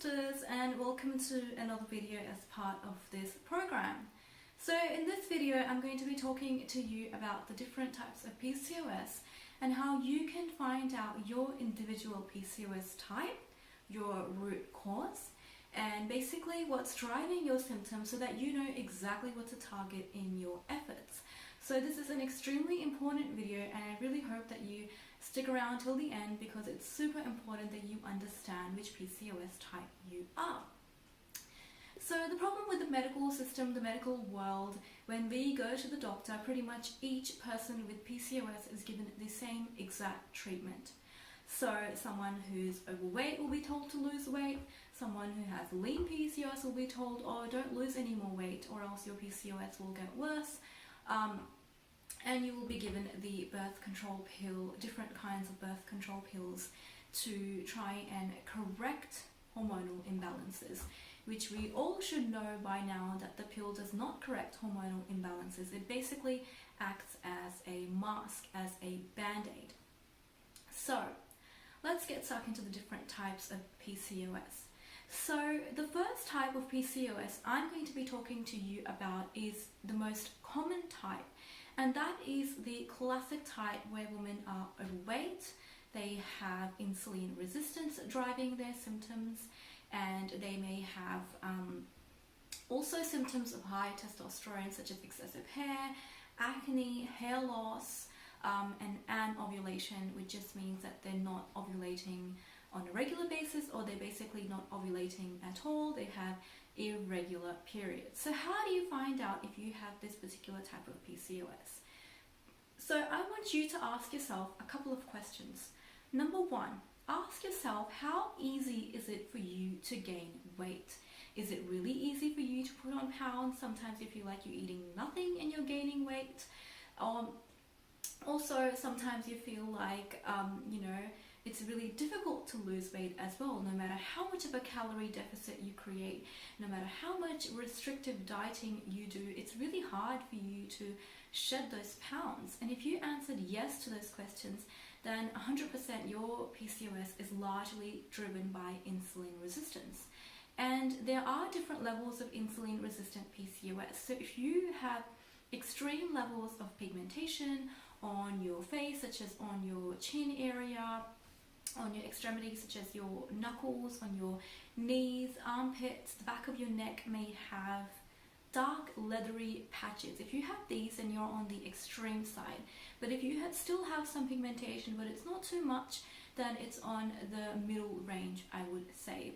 sisters, and welcome to another video as part of this program. So in this video I'm going to be talking to you about the different types of PCOS and how you can find out your individual PCOS type, your root cause, and basically what's driving your symptoms so that you know exactly what to target in your efforts. So this is an extremely important video, and I really hope that you stick around till the end because it's super important that you understand which PCOS type you are. So the problem with the medical system, the medical world, when we go to the doctor, pretty much each person with PCOS is given the same exact treatment. So someone who's overweight will be told to lose weight, someone who has lean PCOS will be told, oh, don't lose any more weight or else your PCOS will get worse. And you will be given the birth control pill, different kinds of birth control pills to try and correct hormonal imbalances, which we all should know by now that the pill does not correct hormonal imbalances. It basically acts as a mask, as a band-aid. So let's get stuck into the different types of PCOS. So the first type of PCOS I'm going to be talking to you about is the most common type, and that is the classic type where women are overweight, they have insulin resistance driving their symptoms, and they may have also symptoms of high testosterone such as excessive hair, acne, hair loss, and anovulation, which just means that they're not ovulating on a regular basis, or they're basically not ovulating at all. They have irregular periods. So how do you find out if you have this particular type of PCOS? So I want you to ask yourself a couple of questions. Number one, ask yourself, how easy is it for you to gain weight? Is it really easy for you to put on pounds? Sometimes you feel like you're eating nothing and you're gaining weight. Also, sometimes you feel like, it's really difficult to lose weight as well, no matter how much of a calorie deficit you create, no matter how much restrictive dieting you do, it's really hard for you to shed those pounds. And if you answered yes to those questions, then 100% your PCOS is largely driven by insulin resistance. And there are different levels of insulin resistant PCOS. So if you have extreme levels of pigmentation on your face, such as on your chin area, on your extremities such as your knuckles, on your knees, armpits, the back of your neck may have dark leathery patches. If you have these, then you're on the extreme side. But if you still have some pigmentation, but it's not too much, then it's on the middle range, I would say.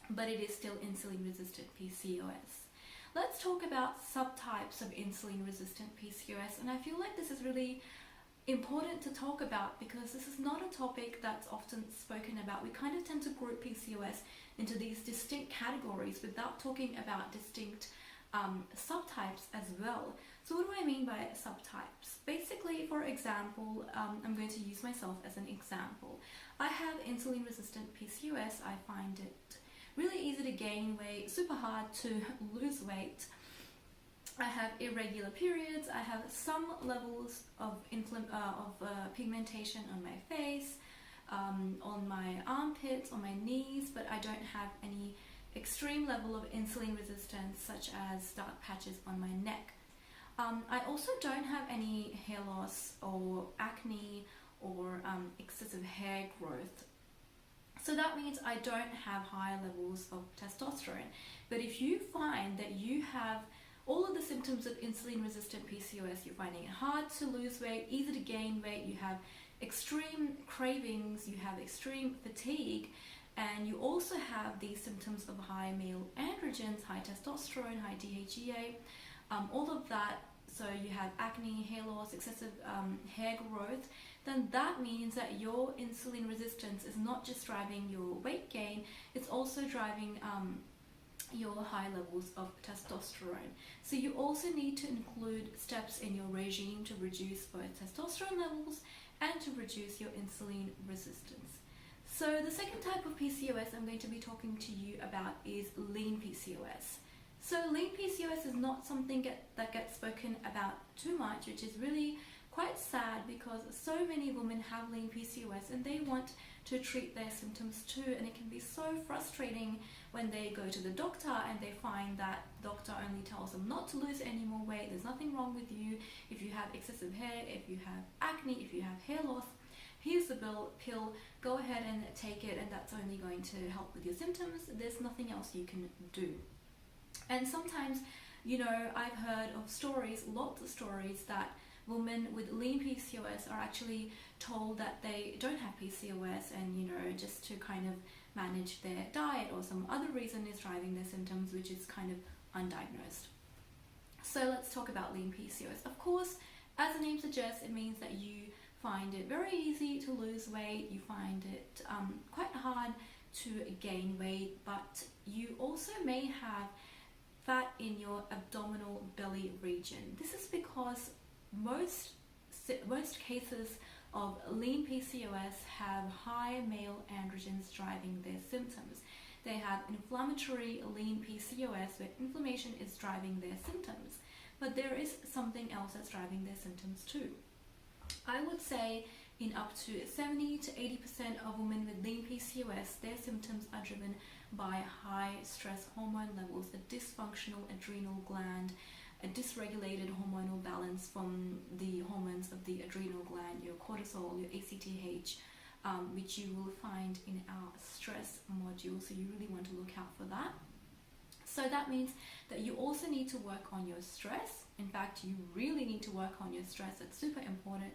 But it is still insulin resistant PCOS. Let's talk about subtypes of insulin resistant PCOS, and I feel like this is really important to talk about because this is not a topic that's often spoken about. We kind of tend to group PCOS into these distinct categories without talking about distinct subtypes as well. So what do I mean by subtypes? Basically, for example, I'm going to use myself as an example. I have insulin resistant PCOS. I find it really easy to gain weight, super hard to lose weight. I have irregular periods, I have some levels of pigmentation on my face, on my armpits, on my knees, but I don't have any extreme level of insulin resistance such as dark patches on my neck. I also don't have any hair loss or acne or excessive hair growth. So that means I don't have high levels of testosterone. But if you find that you have all of the symptoms of insulin-resistant PCOS, you're finding it hard to lose weight, easy to gain weight, you have extreme cravings, you have extreme fatigue, and you also have these symptoms of high male androgens, high testosterone, high DHEA, all of that, so you have acne, hair loss, excessive hair growth, then that means that your insulin resistance is not just driving your weight gain, it's also driving your high levels of testosterone. So you also need to include steps in your regime to reduce both testosterone levels and to reduce your insulin resistance. So the second type of PCOS I'm going to be talking to you about is lean PCOS. So lean PCOS is not something that gets spoken about too much, which is really quite sad because so many women have lean PCOS and they want to treat their symptoms too, and it can be so frustrating when they go to the doctor and they find that the doctor only tells them not to lose any more weight, there's nothing wrong with you. If you have excessive hair, if you have acne, if you have hair loss, here's the pill, go ahead and take it, and that's only going to help with your symptoms. There's nothing else you can do. And sometimes, you know, I've heard of stories, lots of stories, that women with lean PCOS are actually told that they don't have PCOS, and, you know, just to kind of manage their diet or some other reason is driving their symptoms, which is kind of undiagnosed. So let's talk about lean PCOS. Of course, as the name suggests, it means that you find it very easy to lose weight, you find it quite hard to gain weight, but you also may have fat in your abdominal belly region. This is because most cases of lean PCOS have high male androgens driving their symptoms. They have inflammatory lean PCOS, where inflammation is driving their symptoms, but there is something else that's driving their symptoms too. I would say in up to 70 to 80% of women with lean PCOS, their symptoms are driven by high stress hormone levels, a dysfunctional adrenal gland, a dysregulated hormonal balance from the hormones of the adrenal gland, your cortisol, your ACTH, which you will find in our stress module, so you really want to look out for that. So that means that you also need to work on your stress. In fact, you really need to work on your stress. It's super important.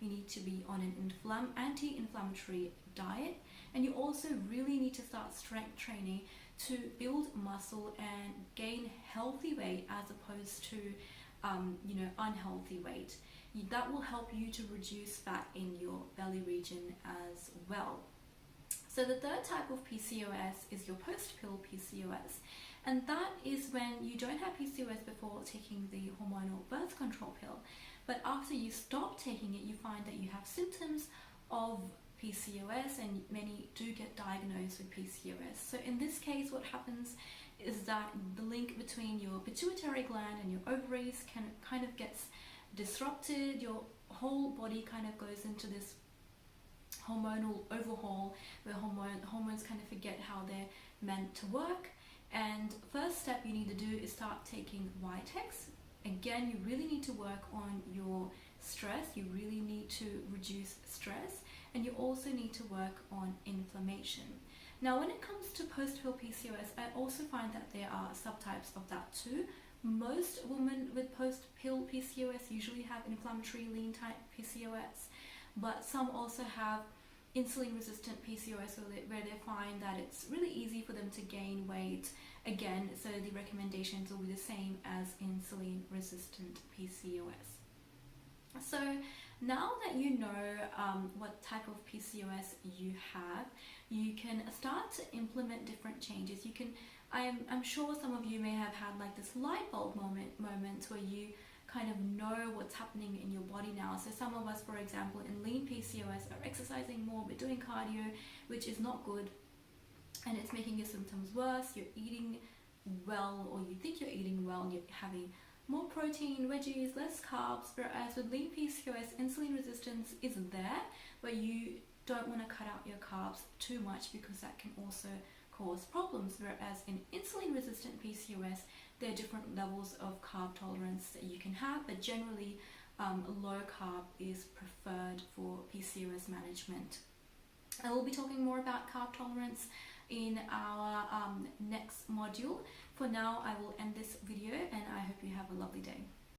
You need to be on an anti-inflammatory diet, and you also really need to start strength training to build muscle and gain healthy weight as opposed to unhealthy weight. That will help you to reduce fat in your belly region as well. So the third type of PCOS is your post-pill PCOS. And that is when you don't have PCOS before taking the hormonal birth control pill, but after you stop taking it, you find that you have symptoms of PCOS, and many do get diagnosed with PCOS. So in this case, what happens is that the link between your pituitary gland and your ovaries kind of gets disrupted. Your whole body kind of goes into this hormonal overhaul where hormones kind of forget how they're meant to work. And first step you need to do is start taking Vitex. Again, you really need to work on your stress. You really need to reduce stress, and you also need to work on inflammation. Now, when it comes to post-pill PCOS, I also find that there are subtypes of that too. Most women with post-pill PCOS usually have inflammatory lean type PCOS, but some also have insulin-resistant PCOS, where they find that it's really easy for them to gain weight again, so the recommendations will be the same as insulin-resistant PCOS. So now that you know what type of PCOS you have, you can start to implement different changes. I'm sure some of you may have had like this light bulb moment where you kind of know what's happening in your body now. So some of us, for example, in lean PCOS are exercising more, we're doing cardio, which is not good, and it's making your symptoms worse. You're eating well, or you think you're eating well, and you're having more protein, veggies, less carbs, whereas with lean PCOS, insulin resistance is there, but you don't want to cut out your carbs too much because that can also cause problems. Whereas in insulin resistant PCOS, there are different levels of carb tolerance that you can have, but generally low carb is preferred for PCOS management. I will be talking more about carb tolerance in our next module. For now, I will end this video, and I hope you have a lovely day.